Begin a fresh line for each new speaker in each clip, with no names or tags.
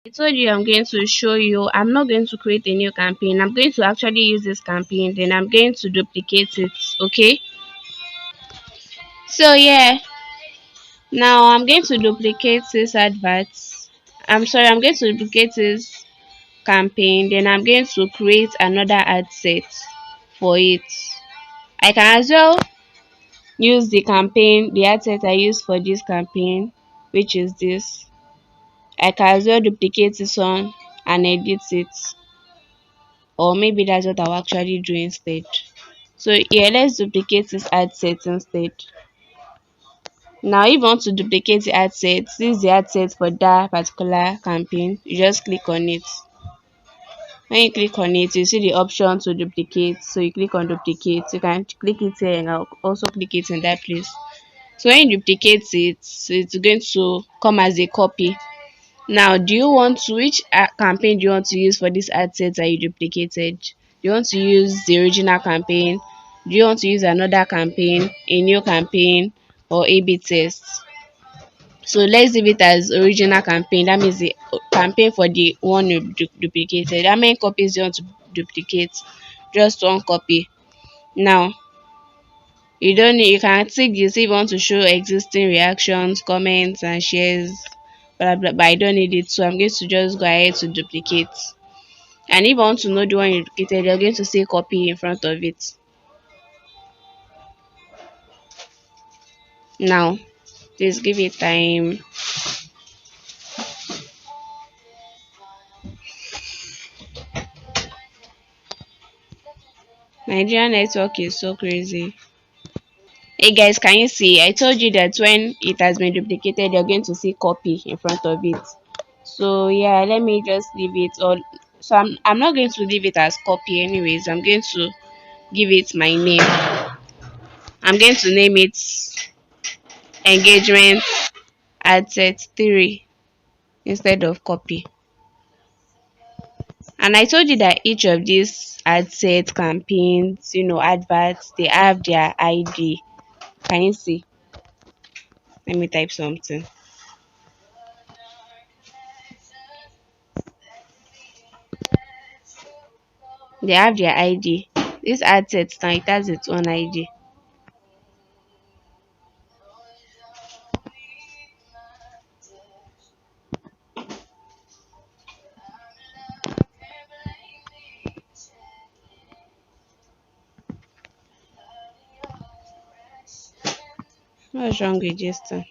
I told you I'm going to show you. I'm not going to create a new campaign. I'm going to actually use this campaign, then I'm going to duplicate it. Okay. So yeah, now I'm going to duplicate this advert. I'm sorry, I'm going to duplicate this campaign, then I'm going to create another ad set for it. I can as well use the ad set I used for this campaign, which is this. I can as well duplicate this one and edit it, or maybe that's what I'll actually do instead. So yeah, let's duplicate this ad set instead. Now if you want to duplicate the ad set, this is the ad set for that particular campaign. You just click on it. When you click on it, you see the option to duplicate. So you click on duplicate. You can click it here and I'll also click it in that place. So when you duplicate it, it's going to come as a copy. Now, do you want to, which campaign do you want to use for this ad set that you duplicated? Do you want to use the original campaign? Do you want to use another campaign, a new campaign, or A/B test? So let's leave it as original campaign. That means the campaign for the one you duplicated. How many copies do you want to duplicate? Just one copy. Now, you don't need, you can tick this if you want to show existing reactions, comments, and shares. Blah, blah, but I don't need it, so I'm going to just go ahead to duplicate. And if you want to know the one you duplicated, you're going to say copy in front of it. Now, please give it time. Nigerian network is so crazy. Hey guys, can you see? I told you that when it has been duplicated, you're going to see copy in front of it. So yeah, let me just leave it all. So I'm not going to leave it as copy anyways. I'm going to give it my name. I'm going to name it engagement ad set 3 instead of copy. And I told you that each of these ad set campaigns, adverts, they have their ID. Can you see? Let me type something. They have their ID. This ad set now, it has its own ID. What's wrong with this thing?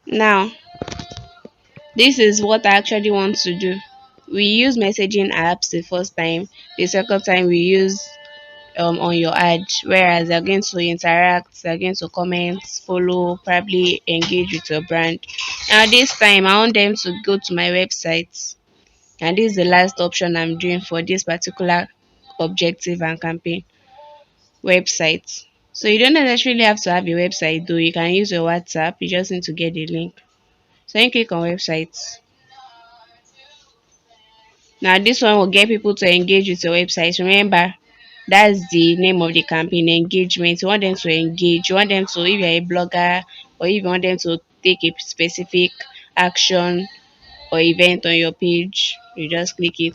Now, this is what I actually want to do. We use messaging apps the first time. The second time we use on your ad, whereas they're going to interact, they're going to comment, follow, probably engage with your brand. Now this time I want them to go to my website, and this is the last option I'm doing for this particular objective and campaign: website. So you don't necessarily have to have a website though. You can use your WhatsApp. You just need to get the link. So you click on websites. Now this one will get people to engage with your website. Remember, that's the name of the campaign: engagement. You want them to engage. You want them to, if you're a blogger, or if you want them to take a specific action or event on your page, you just click it.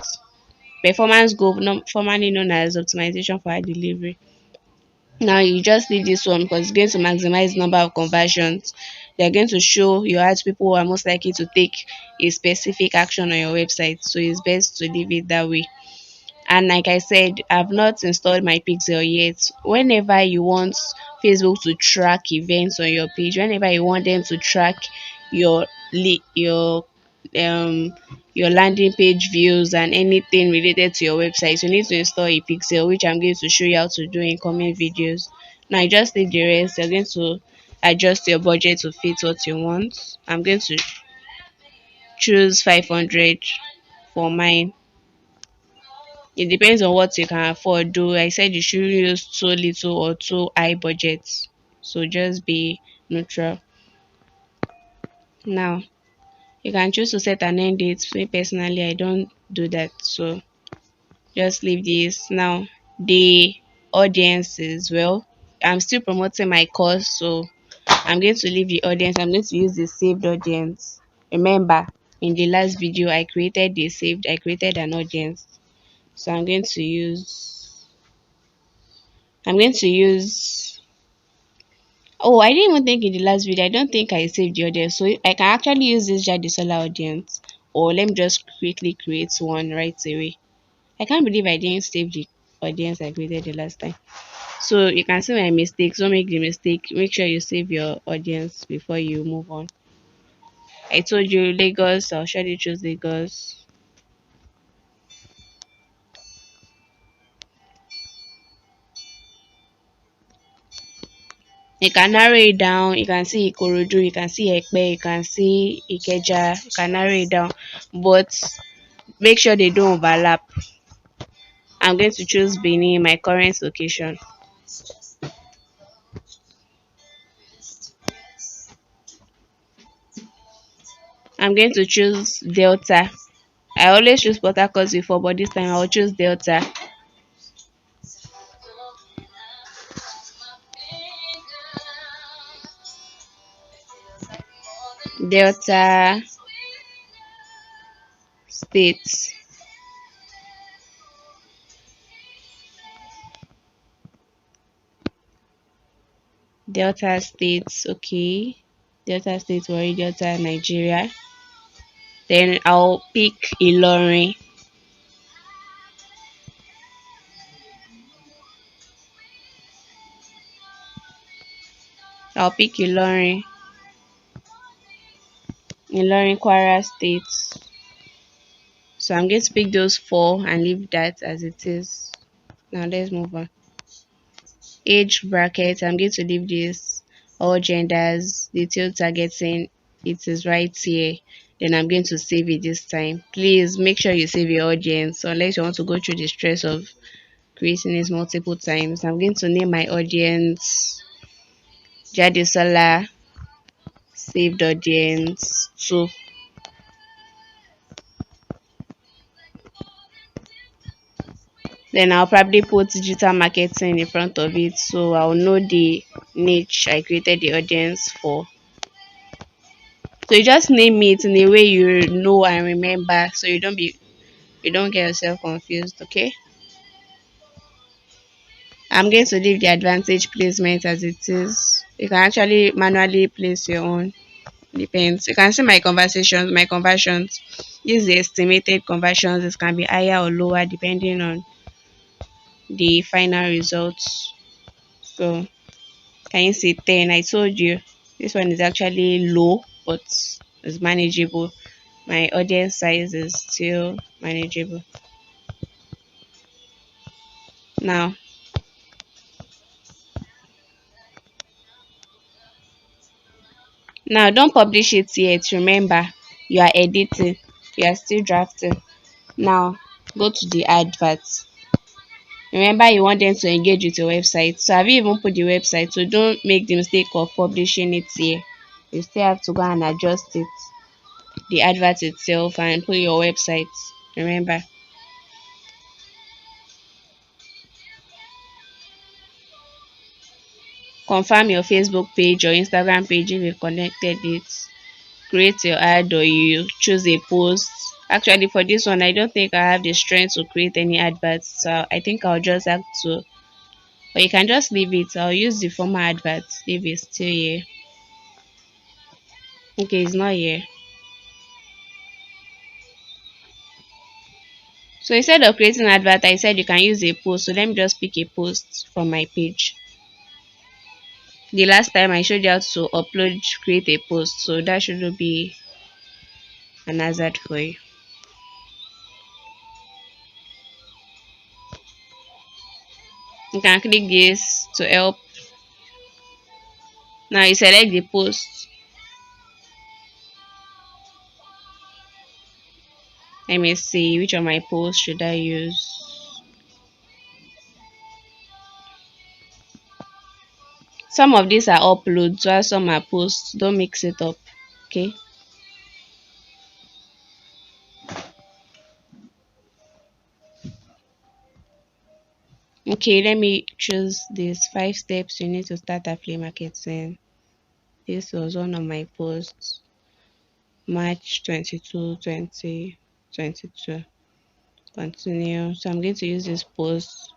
Performance goal, formerly known as optimization for ad delivery. Now you just leave this one because it's going to maximize number of conversions. They're going to show your ads people who are most likely to take a specific action on your website. So it's best to leave it that way. And like I said, I've not installed my pixel yet. Whenever you want Facebook to track events on your page, whenever you want them to track your um your landing page views and anything related to your website, you need to install a pixel, which I'm going to show you how to do in coming videos. Now you just leave the rest. You're going to adjust your budget to fit what you want. I'm going to choose 500 for mine. It depends on what you can afford, though I said you should use too little or too high budgets. So just be neutral. Now you can choose to set an end date. Me personally, I don't do that, so just leave this. Now the audience is, well, I'm still promoting my course, so I'm going to leave the audience. I'm going to use the saved audience. Remember, in the last video I created an audience. So I'm going to use oh, I didn't even think in the last video. I don't think I saved the audience. So I can actually use this Jadisola audience. Or let me just quickly create one right away. I can't believe I didn't save the audience I created the last time. So you can see my mistakes. Don't make the mistake. Make sure you save your audience before you move on. I told you Lagos. I'll surely choose Lagos. You can narrow it down. You can see Ikorodu. You can see Ekpe. You can see Ikeja. You can narrow it down. But make sure they don't overlap. I'm going to choose Benin, my current location. I'm going to choose Delta. I always choose Port Harcourt before, but this time I'll choose Delta. Delta State. Delta State, okay. Delta State, Warri, Delta, Nigeria. Then I'll pick Ilorin. I'll pick Ilorin. Ilorin, Kwara State. So I'm going to pick those four and leave that as it is. Now let's move on. Age bracket, I'm going to leave this all genders, detailed targeting, it is right here. Then I'm going to save it this time. Please make sure you save your audience unless you want to go through the stress of creating this multiple times. I'm going to name my audience Jadisola saved audience 2. Then I'll probably put digital marketing in front of it so I'll know the niche I created the audience for. So you just name it in a way you know and remember so you don't get yourself confused, okay? I'm going to leave the advantage placement as it is. You can actually manually place your own. Depends. You can see my conversations, my conversions. This is the estimated conversions. This can be higher or lower depending on the final results. So can you see 10? I told you this one is actually low but it's manageable. My audience size is still manageable. Now don't publish it yet. Remember, you are editing, you are still drafting. Now go to the adverts. Remember, you want them to engage with your website. So have you even put the website? So don't make the mistake of publishing it here. You still have to go and adjust it, the advert itself, and put your website. Remember. Confirm your Facebook page or Instagram page if you connected it. Create your ad or you choose a post. Actually, for this one, I don't think I have the strength to create any adverts. So I think I'll just have to, or you can just leave it. I'll use the former advert if it's still here. Okay, it's not here. So instead of creating an advert, I said you can use a post. So let me just pick a post from my page. The last time I showed you how to upload, create a post. So that shouldn't be an hazard for you. You can click this to help. Now you select the post. Let me see which of my posts should I use. Some of these are uploads while some are posts. Don't mix it up. Okay. Okay, let me choose these 5 steps you need to start affiliate marketing. This was one of my posts, March 22, 2022. Continue. So I'm going to use this post.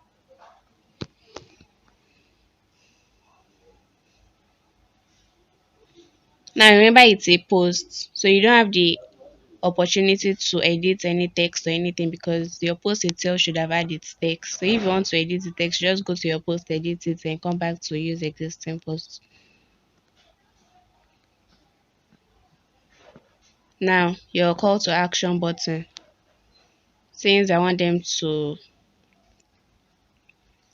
Now remember it's a post, so you don't have the opportunity to edit any text or anything because your post itself should have had its text. So if you want to edit the text, just go to your post, edit it, and come back to use existing posts. Now your call to action button. Since I want them to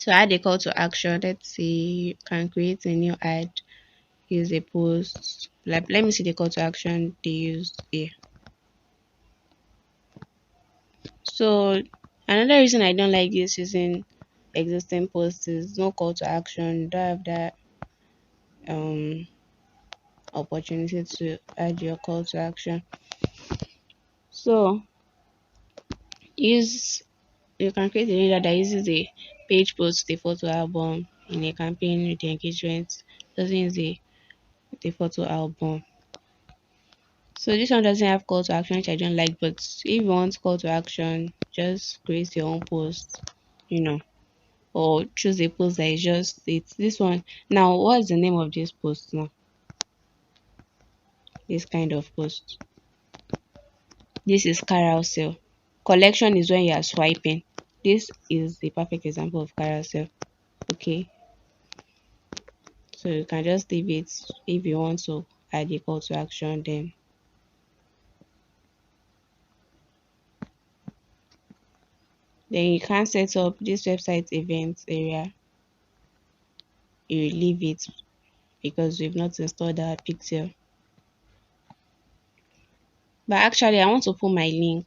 add a call to action, let's say you can create a new ad, use a post. Like let me see the call to action they used here. So another reason I don't like this using existing posts is no call to action. You don't have that um opportunity to add your call to action. So use you can create a leader that uses a page post with a photo album in a campaign with the engagement. Doesn't use the photo album. So this one doesn't have call to action, which I don't like. But if you want call to action, just create your own post, you know, or choose a post that is just it's this one. Now, what's the name of this post now? This kind of post. This is carousel. Collection is when you are swiping. This is the perfect example of carousel. Okay, so you can just leave it. If you want to add a call to action, then you can set up this website events area. You leave it because we've not installed our pixel. But actually, I want to put my link.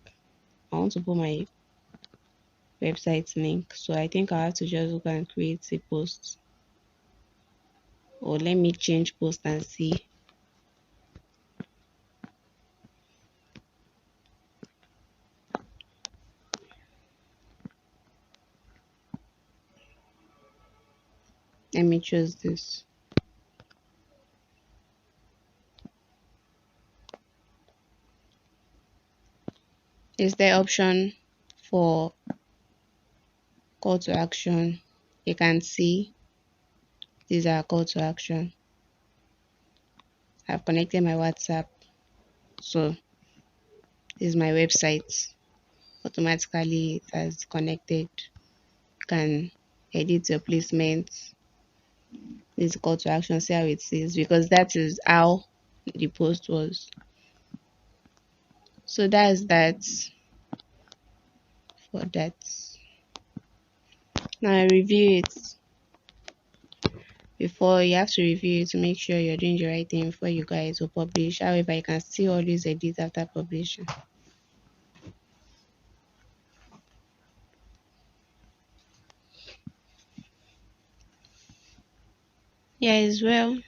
I want to put my website link. So I think I have to just go and create a post. Or let me change post and see. Let me choose this. Is there option for call to action? You can see these are call to action. I've connected my WhatsApp. So this is my website. Automatically it has connected. You can edit your placement. This call to action, see how it says, because that is how the post was. So that's that for that. Now review it. Before you have to review it to make sure you're doing the right thing before you guys will publish. However, you can still always edit after publishing. Yeah, as well.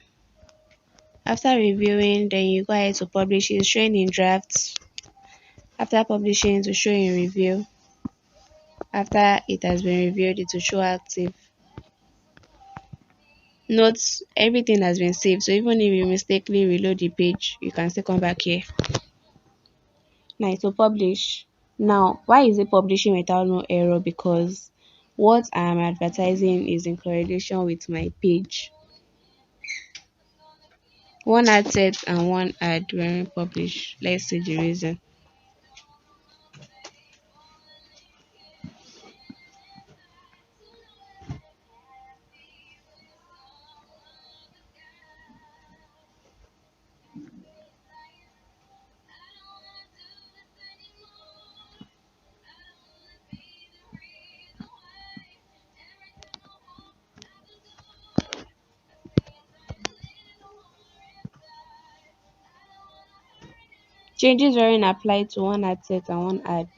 After reviewing, then you go ahead to publish it, showing in drafts. After publishing, to show in review. After it has been reviewed, it will show active. Note everything has been saved, so even if you mistakenly reload the page, you can still come back here. Now it will publish. Now, why is it publishing without no error? Because what I'm advertising is in correlation with my page. One ad set and one ad weren't published. Let's see the reason. Changes weren't applied to one ad set and one ad.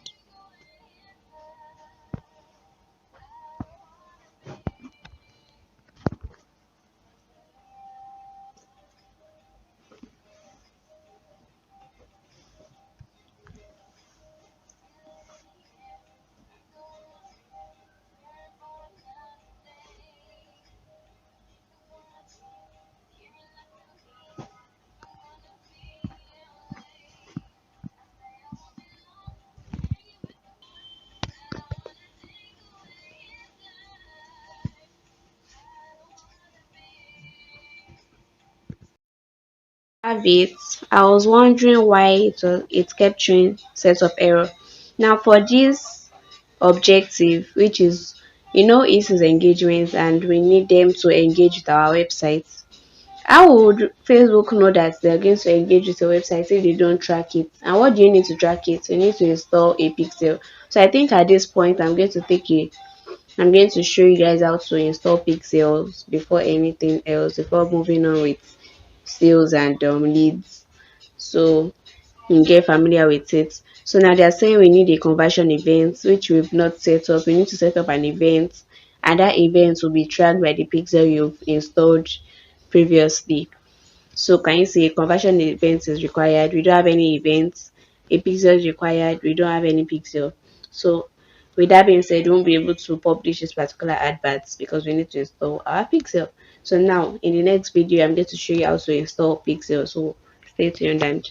Have it. I was wondering why it kept showing set of error. Now for this objective, which is it is engagement and we need them to engage with our website. How would Facebook know that they're going to engage with your website if they don't track it? And what do you need to track it? You need to install a pixel. So I think at this point I'm going to show you guys how to install pixels before anything else, before moving on with sales and leads. So you get familiar with it. So now they're saying we need a conversion event, which we've not set up. We need to set up an event, and that event will be tracked by the pixel you've installed previously. So can you see a conversion event is required? We don't have any events. A pixel is required. We don't have any pixel. So with that being said, we won't be able to publish this particular adverts because we need to install our pixel. So now in the next video, I'm going to show you how to install pixel. So stay tuned and